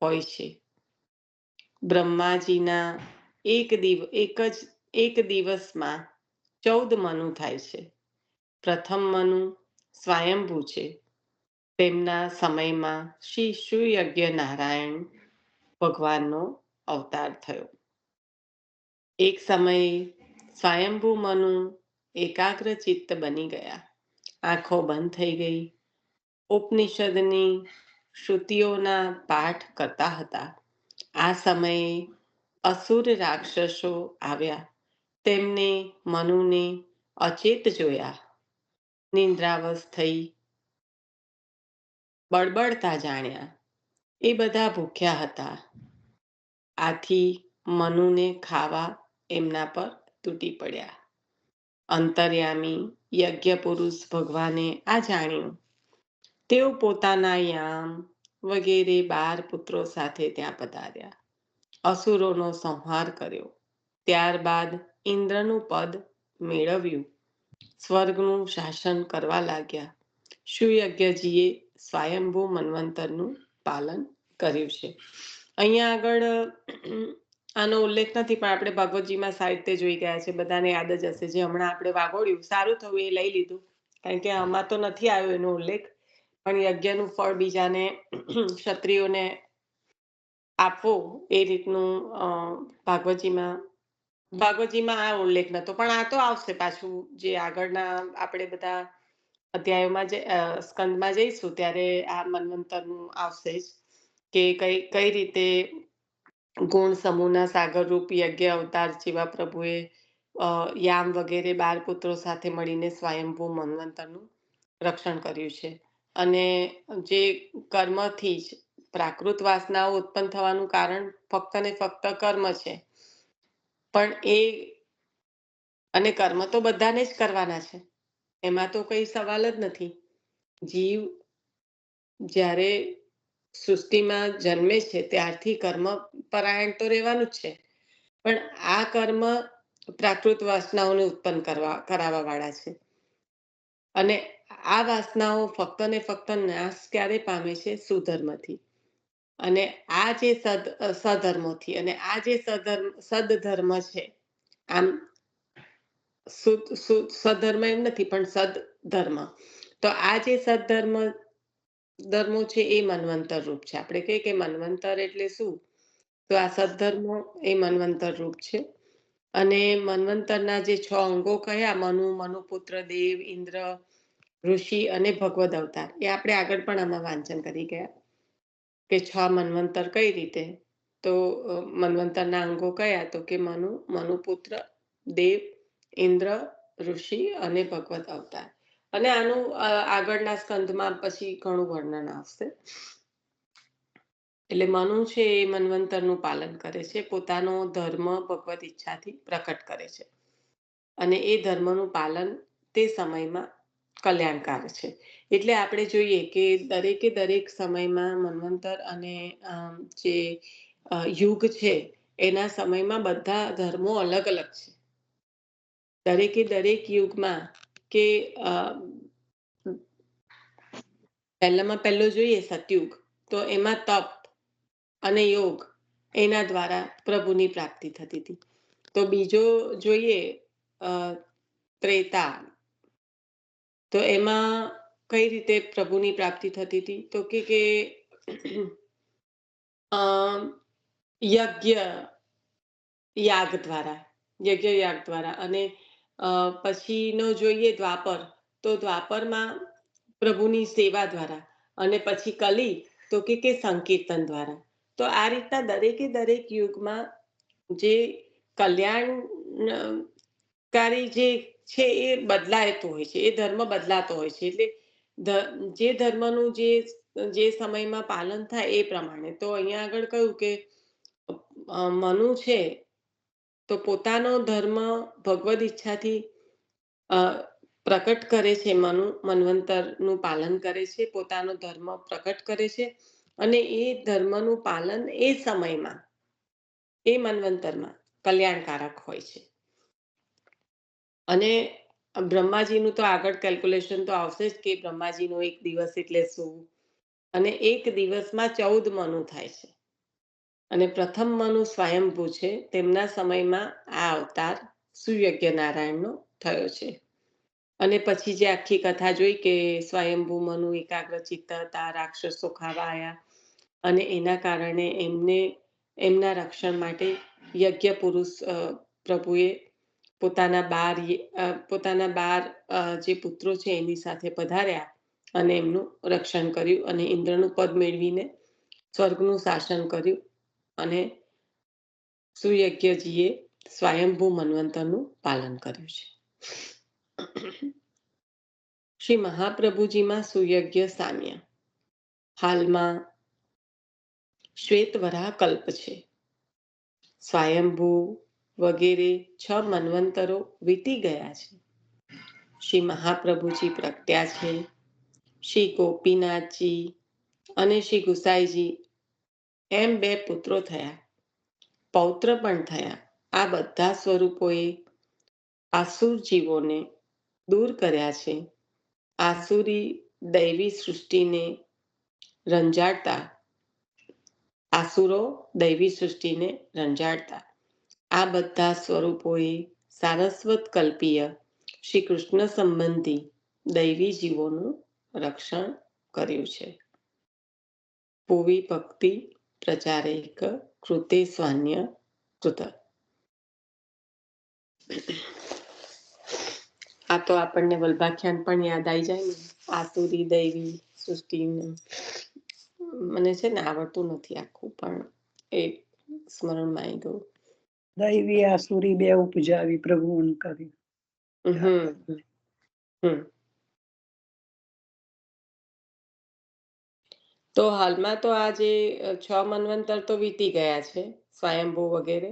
હોય છે. બ્રહ્માજીના એક દિવસમાં 14 મનુ થાય છે. પ્રથમ મનુ સ્વયંભૂ છે. તેમના સમયમાં શ્રી સુયજ્ઞ નારાયણ ભગવાનનો અવતાર થયો. એક સમયે સ્વયંભૂ મનુ એકાગ્ર ચિત્ત બની ગયા. આંખો બંધ થઈ ગઈ. ઉપનિષદની શ્રુતિઓના પાઠ કરતા હતા. આ સમયે અસુર રાક્ષસો આવ્યા. તેમને મનુને અચેત જોયા. નિંદ્રાવશ થઈ બળબડતા જાણ્યા. એ બધા ભૂખ્યા હતા. આથી મનુને ખાવા એમના પર તૂટી પડ્યા. અંતર્યામી યજ્ઞ પુરુષ ભગવાને આ જાણ્યું. તેઓ પોતાના યામ વગેરે 12 પુત્રો સાથે ત્યાં પધાર્યા. અસુરોનો સંહાર કર્યો. ત્યારબાદ ઇન્દ્રનું પદ મેળવ્યું. સ્વર્ગનું શાસન કરવા લાગ્યા. સુયજ્ઞજીએ સ્વયંભૂ મન્વંતરનું પાલન કર્યું છે. અહીંયા આગળ આનો ઉલ્લેખ નથી, પણ આપણે ભગવતજીમાં સાહિત્ય જોઈ ગયા છે. બધાને યાદ જ હશે. જે હમણાં આપણે વાગોડ્યું, સારું થયું એ લઈ લીધું, કારણ કે આમાં તો નથી આવ્યો એનો ઉલ્લેખ. પણ યજ્ઞનું ફળ બીજાને ક્ષત્રિયોને આપવો એ રીતનું ભાગવતજીમાં આ ઉલ્લેખ નતો, પણ આ તો આવશે પાછું. જે આગળના આપણે બધા અધ્યાયોમાં સ્કંદમાં જઈશું ત્યારે આ મન્વંતરનું આવશે જ, કે કઈ રીતે ગુણ સમૂહના સાગરરૂપ યજ્ઞ અવતાર જેવા પ્રભુએ યામ વગેરે 12 પુત્રો સાથે મળીને સ્વયંભૂ મન્વંતરનું રક્ષણ કર્યું છે. અને જે કર્મથી જ પ્રાકૃત વાસનાઓ ઉત્પન્ન થવાનું કારણ ફક્ત ને ફક્ત કર્મ છે. અને કર્મ તો બધાને જ કરવાના છે, એમાં તો કઈ સવાલ જ નથી. જીવ જ્યારે સૃષ્ટિમાં જન્મે છે ત્યારથી કર્મ પરાયણ તો રહેવાનું જ છે, પણ આ કર્મ પ્રાકૃત વાસનાઓને ઉત્પન્ન કરાવવા વાળા છે. અને આ વાસનાઓ ફક્ત ને ફક્ત નાશ ક્યારે પામે છે? સુધર્મથી. અને આ જે સધર્મોથી, અને આ જે સદધર્મ છે, આમ સધર્મ એમ નથી પણ સદધર્મ, તો આ જે ધર્મો છે એ મન્વંતર રૂપ છે. આપણે કહીએ કે મન્વંતર એટલે શું, તો આ સદધર્મો એ મન્વંતર રૂપ છે. અને મન્વંતરના જે 6 અંગો કયા, મનુપુત્ર, દેવ, ઇન્દ્ર, ઋષિ અને ભગવદ અવતાર, એ આપણે આગળ પણ આમાં વાંચન કરી ગયા કે 6 મન્વંતર કઈ રીતે. તો મન્વંતરના અંગો કયા, તો કે મનુપુત્ર, દેવ, ઇન્દ્ર, ઋષિ અને ભગવદ અવતાર. અને આનું આગળના સ્કંદમાં પછી ઘણું વર્ણન આવશે. એટલે મનુ છે એ મન્વંતરનું પાલન કરે છે, પોતાનો ધર્મ ભગવદ ઈચ્છાથી પ્રકટ કરે છે, અને એ ધર્મનું પાલન તે સમયમાં કલ્યાણકાર છે. એટલે આપણે જોઈએ કે દરેક સમયમાં મન્વંતર અને જે યુગ છે એના સમયમાં બધા ધર્મો અલગ અલગ છે. દરેક યુગમાં કે પહેલામાં પહેલો જોઈએ સતયુગ, તો એમાં તપ અને યોગ એના દ્વારા પ્રભુની પ્રાપ્તિ થતી હતી. તો બીજો જોઈએ ત્રેતા, તો એમાં કઈ રીતે પ્રભુની પ્રાપ્તિ થતી હતી, તો કે યજ્ઞ યાગ દ્વારા. અને પછીનો જોઈએ દ્વાપર, તો દ્વાપરમાં પ્રભુની સેવા દ્વારા. અને પછી કલી, તો કે સંકીર્તન દ્વારા. તો આ રીતના દરેક યુગમાં જે કલ્યાણકારી જે છે એ બદલાતું હોય છે, એ ધર્મ બદલાતો હોય છે. એટલે જે ધર્મનું જે સમયમાં પાલન થાય એ પ્રમાણે. તો અહીંયા આગળ કહ્યું કે મનુ છે તો પોતાનો ધર્મ ભગવદ ઈચ્છાથી પ્રકટ કરે છે. મન્વંતરનું પાલન કરે છે, પોતાનો ધર્મ પ્રકટ કરે છે, અને એ ધર્મનું પાલન એ સમયમાં એ મન્વંતરમાં કલ્યાણકારક હોય છે. અને બ્રહ્માજીનું તો આગળ કેલ્ક્યુલેશન તો આવશે જ, કે બ્રહ્માજીનો એક દિવસ એટલે શું, અને એક દિવસમાં 14 મનુ થાય છે. અને પ્રથમ મનુ સ્વયંભૂ છે, તેમના સમયમાં આ અવતાર સુયજ્ઞ નારાયણનો થયો છે. અને પછી જે આખી કથા જોઈ કે સ્વયંભૂ મનુ એકાગ્ર ચિત્ત હતા, રાક્ષસો ખાવા આવ્યા, અને એના કારણે એમના રક્ષણ માટે યજ્ઞ પુરુષ પ્રભુએ પોતાના 12 જે પુત્રો છે એની સાથે પધાર્યા અને એમનું રક્ષણ કર્યું, અને ઇન્દ્રનું પદ મેળવીને સ્વર્ગનું શાસન કર્યું. અને સુયજ્ઞજીએ સ્વયંભૂ મન્વંતરનું પાલન કર્યું છે. શ્રી મહાપ્રભુજીમાં સુયજ્ઞ સામ્ય. હાલમાં શ્વેતવરાહ કલ્પ છે. સ્વયંભૂ વગેરે 6 મન્વંતરો વીતી ગયા છે. શ્રી મહાપ્રભુજી પ્રગટ્યા છે. શ્રી ગોપીનાથજી અને શ્રી ગુસાઈજી એમ 2 પુત્રો થયા, પૌત્ર પણ થયા. આ બધા સ્વરૂપોએ આસુર જીવોને દૂર કર્યા છે. આસુરી દૈવી સૃષ્ટિને રંજાડતા આ બધા સ્વરૂપોએ સારસ્વત કલ્પીય શ્રી કૃષ્ણ સંબંધી દૈવી જીવોનું રક્ષણ કર્યું છે. ભુવી ભક્તિ પ્રચારૈક કૃતે સ્વાન્ય કૃત. આ તો આપણને વલ્ભાખ્યાન પણ યાદ આવી જાય ને, આસુરી દૈવી સૃષ્ટિનું. મને છે ને આવડતું નથી આખું, પણ એ સ્મરણમાં આવી ગયું. દૈવી આસુરી બે ઉપજાવી પ્રભુ કરી. તો હાલમાં તો આ જે 6 મન્વંતર તો વીતી ગયા છે, સ્વયંભૂ વગેરે,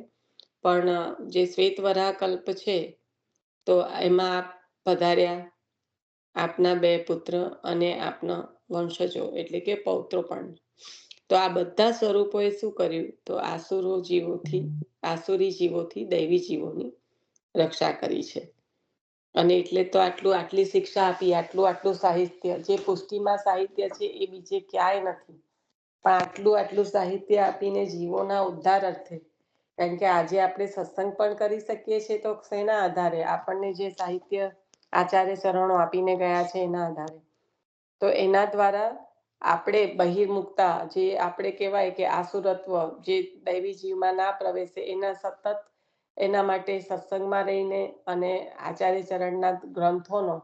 પણ જે શ્વેત વરાહ કલ્પ છે તો એમાં આપ પધાર્યા, આપના 2 પુત્ર અને આપના વંશજો એટલે કે પૌત્રો પણ. તો આ બધા સ્વરૂપોએ શું કર્યું? તો આસુરી જીવોથી દૈવી જીવોની રક્ષા કરી છે. અને એટલે તો આટલી શિક્ષા આપી, આટલું સાહિત્ય, જે પુષ્ટિમાં સાહિત્ય છે એ બીજે ક્યાંય નથી, પણ આટલું સાહિત્ય આપીને જીવોના ઉદ્ધાર અર્થે. કારણ કે આજે આપણે સત્સંગ પણ કરી શકીએ છીએ તો શેના આધારે? આપણને જે સાહિત્ય આચાર્ય ચરણો આપીને ગયા છે એના આધારે. તો એના દ્વારા આપણે બહિર્મુક્તા, જે આપણે કહેવાય કે આસુરત્વ, જે દૈવી જીવમાં ના પ્રવેશે, એના માટે સત્સંગમાં રહીને અને આચાર્ય ચરણના ગ્રંથોનો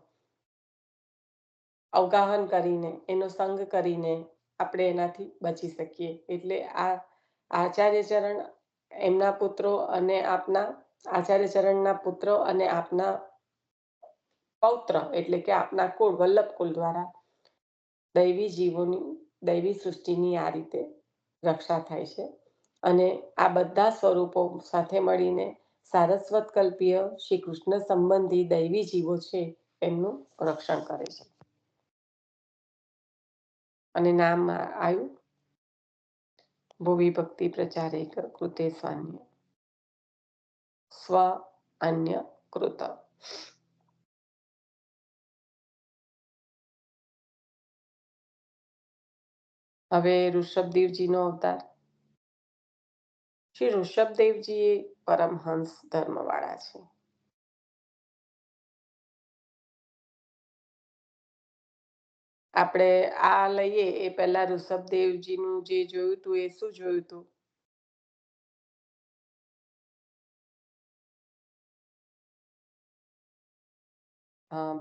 અવગાહન કરીને, એનો સંગ કરીને આપણે એનાથી બચી શકીએ. એટલે આ આચાર્ય ચરણ, એમના પુત્રો અને આપના આચાર્ય ચરણના પુત્રો અને આપના પૌત્ર એટલે કે આપના કુળ, વલ્લભ કુલ દ્વારા દૈવી જીવોની, દૈવી સૃષ્ટિની આ રીતે રક્ષા થાય છે. અને આ બધા સ્વરૂપો સાથે મળીને સારસ્વત કલ્પીય શ્રી કૃષ્ણ સંબંધી દૈવી જીવો છે એમનું રક્ષણ કરે છે. અને નામ આવ્યું ભુવિ ભક્તિ પ્રચારે કૃતે સ્વાન્ય સ્વ અન્ય કૃત. હવે ઋષભદેવજીનો અવતાર. શ્રી ઋષભદેવજી એ પરમહંસ ધર્મવાળા છે. આપણે આ લઈએ એ પહેલા ઋષભદેવજીનું જે જોયું હતું એ શું જોયું હતું?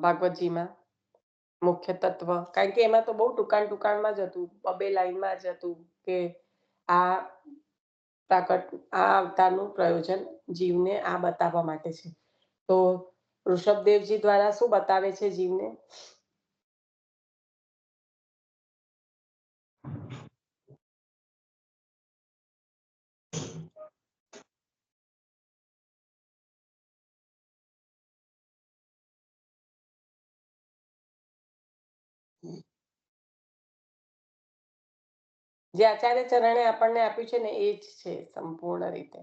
ભાગવતજીમાં મુખ્ય તત્વ, કારણ કે એમાં તો બહુ ટૂંકાણમાં જ હતું, 2 લાઈનમાં જ હતું કે આ અવતારનું પ્રયોજન જીવને આ બતાવવા માટે છે. તો ઋષભદેવજી દ્વારા શું બતાવે છે જીવને? જે આચાર્ય ચરણે આપણને આપ્યું છે ને એ જ છે સંપૂર્ણ રીતે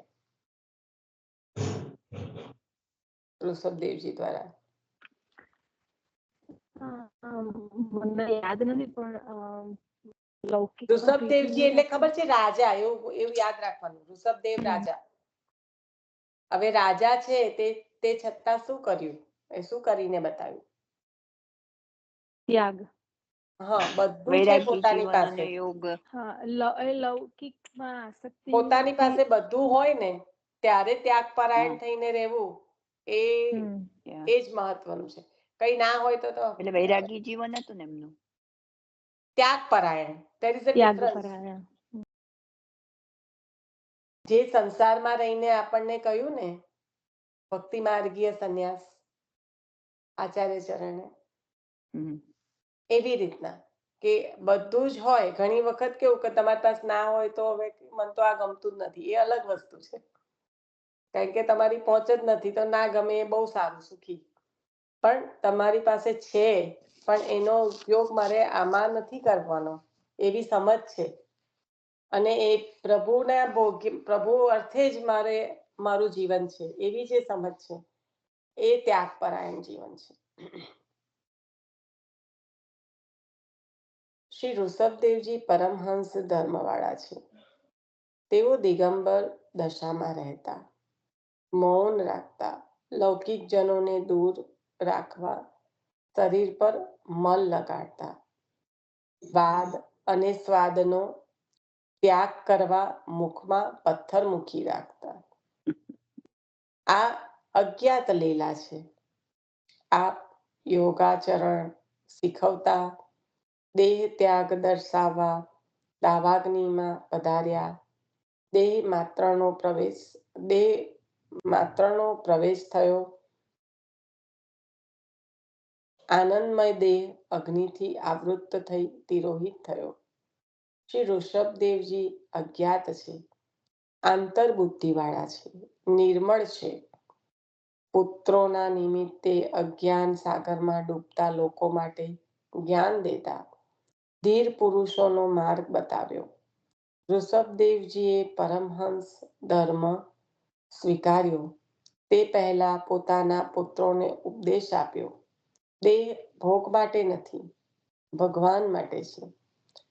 ઋષભદેવજી દ્વારા. મને યાદ નથી, પણ લૌકિક ઋષભદેવજી એટલે ખબર છે રાજા, એવું યાદ રાખવાનું. ઋષભદેવ રાજા. હવે રાજા છે તે છતાં શું કર્યું? એ શું કરીને બતાવ્યું? ત્યાગ. હા, બધું છે વૈરાગી પોતાની જીવન પાસે. અને યોગ. લૌકિકમાં આસક્તિ, પોતાની પાસે બધું હોય ને ત્યારે ત્યાગ પરાયણ હા. થઈને રહેવું એ ત્યાં. જ મહત્વનું છે. કઈ ના હોય તો એટલે વૈરાગી જીવન હતું ને એમનું. ત્યાગ પરાયણ. There is a ત્યાગ difference. પરાયણ. જે સંસારમાં રહીને આપણને કહ્યું ને ભક્તિ માર્ગીય સંન્યાસ આચાર્ય ચરણે, એવી રીતના કે બધું જ હોય. ઘણી વખત કેવું કે તમારી પાસે ના હોય તો હવે મને તો આ ગમતું જ નથી, એ અલગ વસ્તુ છે. કારણ કે તમારી પહોંચ જ નથી તો ના ગમે, એ બહુ સારું, સુખી. પણ તમારી પાસે છે પણ એનો ઉપયોગ મારે આમાં નથી કરવાનો, એવી સમજ છે. અને એ પ્રભુ અર્થે જ મારું જીવન છે, એવી જે સમજ છે એ ત્યાગ પરાયણ જીવન છે. શ્રી ઋષભદેવજી પરમહંસ ધર્મવાળા છે. તેઓ દિગંબર દશામાં રહેતા, મૌન રાખતા, લૌકિક જનોને દૂર રાખવા શરીર પર મલ લગાડતા, વાદ અને સ્વાદનો ત્યાગ કરવા મુખમાં પથ્થર મૂકી રાખતા. આ અજ્ઞાત લીલા છે. આપ યોગાચરણ શીખવતા, દેહ ત્યાગ દર્શાવવા દાવાગ્નિમાં પધાર્યા. દેહ માત્રનો પ્રવેશ થયો. આનંદમય દેહ અગ્નિથી આવૃત્ત થઈ તિરોહિત થયો. શ્રી ઋષભદેવજી અજ્ઞાત છે, આંતરબુદ્ધિવાળા છે, નિર્મળ છે. પુત્રોના નિમિત્તે અજ્ઞાન સાગરમાં ડૂબતા લોકો માટે જ્ઞાન દેતા ધીર પુરુષોનો માર્ગ બતાવ્યો. ઋષભદેવજીએ પરમહંસ ધર્મ સ્વીકાર્યો તે પહેલા પોતાના પુત્રોને ઉપદેશ આપ્યો. દેહ ભોગ માટે નથી, ભગવાન માટે છે.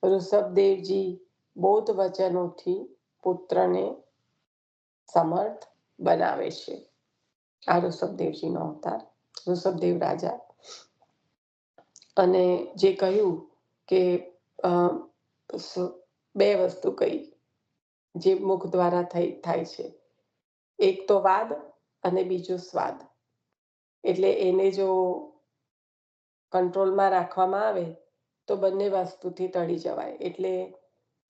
ઋષભદેવજી બૌદ્ધ વચનોથી પુત્રને સમર્થ બનાવે છે. આ ઋષભદેવજીનો અવતાર, ઋષભદેવ રાજા. અને જે કહ્યું કે બે વસ્તુ કહી જે મુખ દ્વારા થાય છે, એક તો વાદ અને બીજો સ્વાદ. એટલે એને જો કંટ્રોલમાં રાખવામાં આવે તો બંને વસ્તુથી ટળી જવાય. એટલે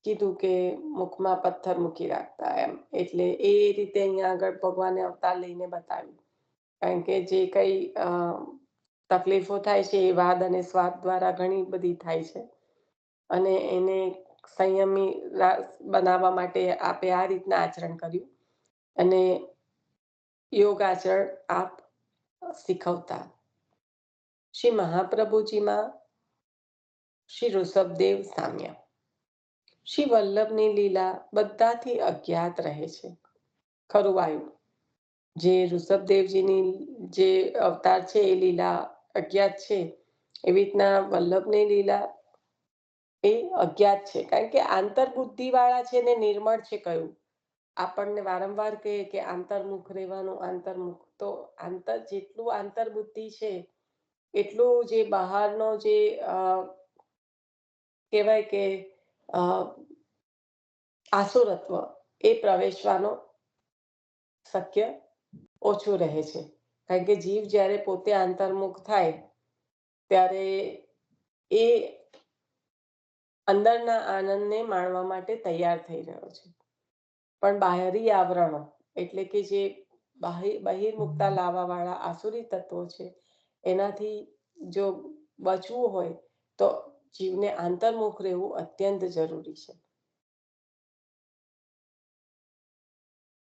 કીધું કે મુખમાં પથ્થર મૂકી રાખતા એમ. એટલે એ રીતે અહીંયા આગળ ભગવાને અવતાર લઈને બતાવ્યું. કારણ કે જે કઈ તકલીફો થાય છે એ વાદ અને સ્વાદ દ્વારા ઘણી બધી થાય છે. અને એને સંયમી બનાવવા માટે આપે આ રીતના આચરણ કર્યું. અને યોગ આચરણ આપ શીખવતા. શ્રી મહાપ્રભુજીમાં શ્રી ઋષભદેવ સામ્ય. શ્રી વલ્લભની લીલા બધાથી અજ્ઞાત રહે છે. ખરું આવ્યું જે ઋષભદેવજીની જે અવતાર છે એ લીલા અજ્ઞાત છે, એવી રીતના વલ્લભની લીલા એ અજ્ઞાત છે. કારણ કે આંતરબુદ્ધિ વાળા છે ને નિર્મળ છે. કયું આપણને વારંવાર કહે કે આંતરમુખ રહેવાનું, આંતરમુખ. તો જેટલું આંતરબુદ્ધિ છે એટલું જે બહારનો જે કહેવાય કે આસુરત્વ એ પ્રવેશવાનો શક્ય ઓછું રહે છે. કારણ કે જીવ જ્યારે પોતે આંતરમુખ થાય ત્યારે એ અંદરના આનંદને માણવા માટે તૈયાર થઈ રહ્યો છે. પણ બાહરી આવરણો એટલે કે જે બહિર્મુખતા લાવવા વાળા આસુરી તત્વો છે, એનાથી જો બચવું હોય તો જીવને આંતરમુખ રહેવું અત્યંત જરૂરી છે.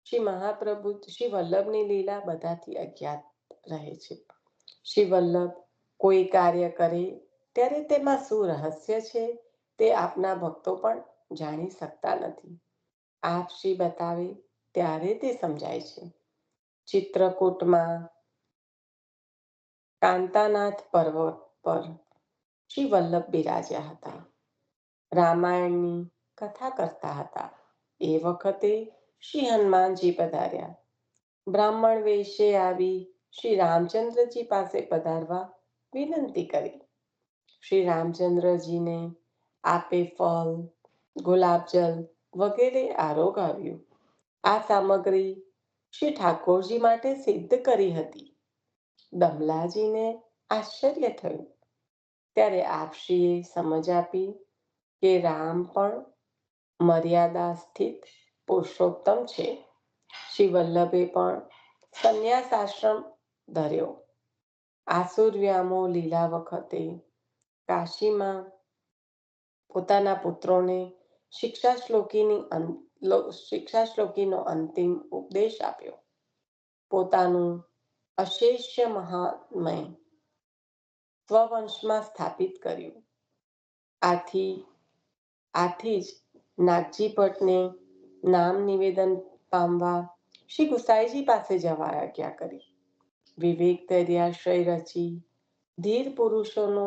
શ્રી મહાપ્રભુ શ્રી વલ્લભની લીલા બધાથી અજ્ઞાત રહે છે. શ્રી વલ્લભ કોઈ કાર્ય કરે ત્યારે તેમાં શું રહસ્ય છે તે આપના ભક્તો પણ જાણી શકતા નથી. આપ શ્રી બતાવે ત્યારે તે સમજાય છે. ચિત્રકૂટમાં કાંતાનાથ પર્વત પર શ્રી વલ્લભ બિરાજ્યા હતા. રામાયણની કથા કરતા હતા. એ વખતે શ્રી હનુમાનજી પધાર્યા. બ્રાહ્મણ વેશે આવી શ્રી રામચંદ્રજી પાસે પધારવા વિનંતી કરી. શ્રી રામચંદ્રજીને આપે ફળ, ગુલાબજલ વગેરે આરોગાવ્યું. આ સામગ્રી શ્રી ઠાકોરજી માટે સિદ્ધ કરી હતી. દમલાજીને આશ્ચર્ય થયું. ત્યારે આપશ્રીએ સમજ આપી કે રામ પણ મર્યાદા સ્થિત પુરુષોત્તમ છે. શ્રી વલ્લભે પણ સંન્યાસ આશ્રમ ધર્યો. આસુરવ્યામો લીલા વખતે કાશીમાં પોતાના પુત્રોને શિક્ષા શ્લોકીનો અંતિમ ઉપદેશ આપ્યો. પોતાનું અશેષ્ય મહાત્મય સ્વવંશમાં સ્થાપિત કર્યું. આથી જ નાગજી ભટ્ટને નામ નિવેદન પામવા શ્રી ગુસાઈજી પાસે જવા આજ્ઞા કરી. વિવેક ધૈર્યાશ્રય રચી ધીર પુરુષોને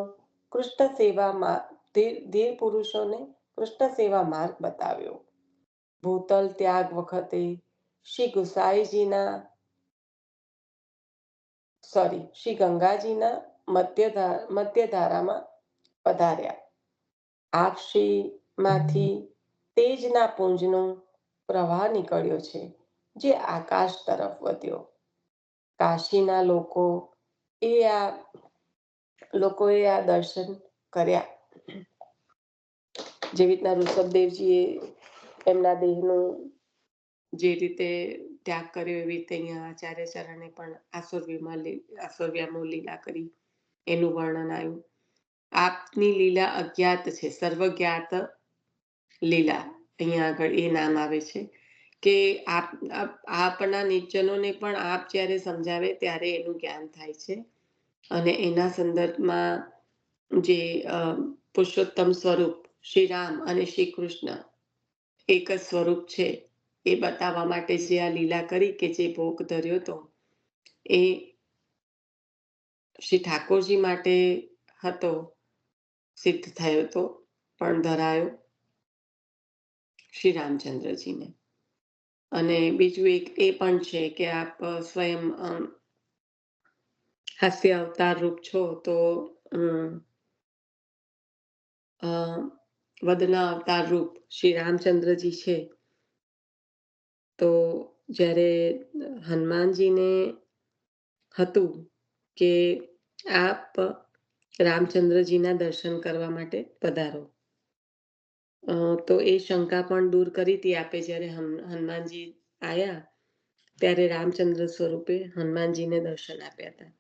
કૃષ્ણ સેવા માર્ગ બતાવ્યો. ભૂતલ ત્યાગ વખતે શ્રી ગંગાજીના મધ્યધારામાં પધાર્યા. આપ શ્રીમાંથી તેજના પુંજનો પ્રવાહ નીકળ્યો છે, જે આકાશ તરફ વધ્યો. કાશીના લોકોએ આ દર્શન કર્યા. જેવી રીતના ઋષભદેવજીએ એમના દેહનું જે રીતે ત્યાગ કર્યો, એવી રીતે અહીંયા આચાર્ય ચરણે પણ આસુરવ્યામો લીલા કરી એનું વર્ણન આવ્યું. આપની લીલા અજ્ઞાત છે, સર્વજ્ઞાત લીલા અહીંયા આગળ એ નામ આવે છે કે આપના નિજ્જનોને પણ આપ જ્યારે સમજાવે ત્યારે એનું જ્ઞાન થાય છે. અને એના સંદર્ભમાં જે પુરુષોત્તમ સ્વરૂપ શ્રી રામ અને શ્રી કૃષ્ણ એક જ સ્વરૂપ છે એ બતાવવા માટે જે આ લીલા કરી કે જે ભોગ ધર્યો હતો એ શ્રી ઠાકોરજી માટે હતો, સિદ્ધ થયો હતો, પણ ધરાયો શ્રી રામચંદ્રજીને. અને બીજું એક એ પણ છે કે આપ સ્વયં હાસ્ય અવતાર રૂપ છો, તો વદના અવતાર રૂપ શ્રી રામચંદ્રજી છે. તો જ્યારે હનુમાનજીને હતું કે આપ રામચંદ્રજીના દર્શન કરવા માટે પધારો, તો એ શંકા પણ દૂર કરી હતી આપે. જ્યારે હનુમાનજી આયા ત્યારે રામચંદ્ર સ્વરૂપે હનુમાનજીને દર્શન આપ્યા હતા.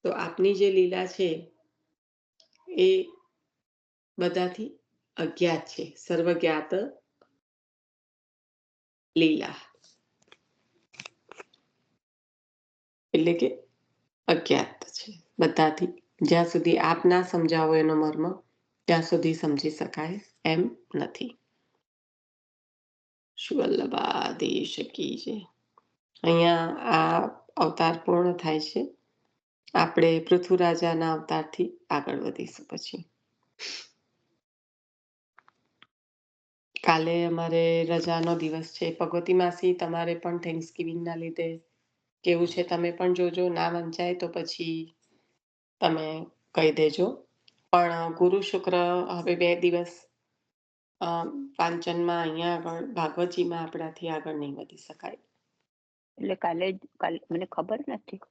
તો આપની જે લીલા છે એ બધાથી અજ્ઞાત છે, સર્વજ્ઞાત લીલા, એટલે કે અજ્ઞાત છે બધાથી. જ્યાં સુધી આપ ના સમજાવો એનો મર્મ, ત્યાં સુધી સમજી શકાય એમ નથી. શુવલ્લભાધીશ કી જય. અહીંયા આ અવતાર પૂર્ણ થાય છે. આપણે પૃથ્વીરાજાના અવતારથી આગળ વધીશું. પછી કાલે અમારે રજાનો દિવસ છે. ભગવતી માસી, તમારે પણ થેન્ક્સગિવિંગના લીધે કેવું છે તમે પણ જોજો. ના વંચાય તો પછી તમે કહી દેજો. પણ ગુરુ શુક્ર હવે 2 દિવસ પાંચનમાં અહીંયા આગળ ભાગવતજીમાં આપણાથી આગળ નહીં વધી શકાય. એટલે કાલે મને ખબર નથી.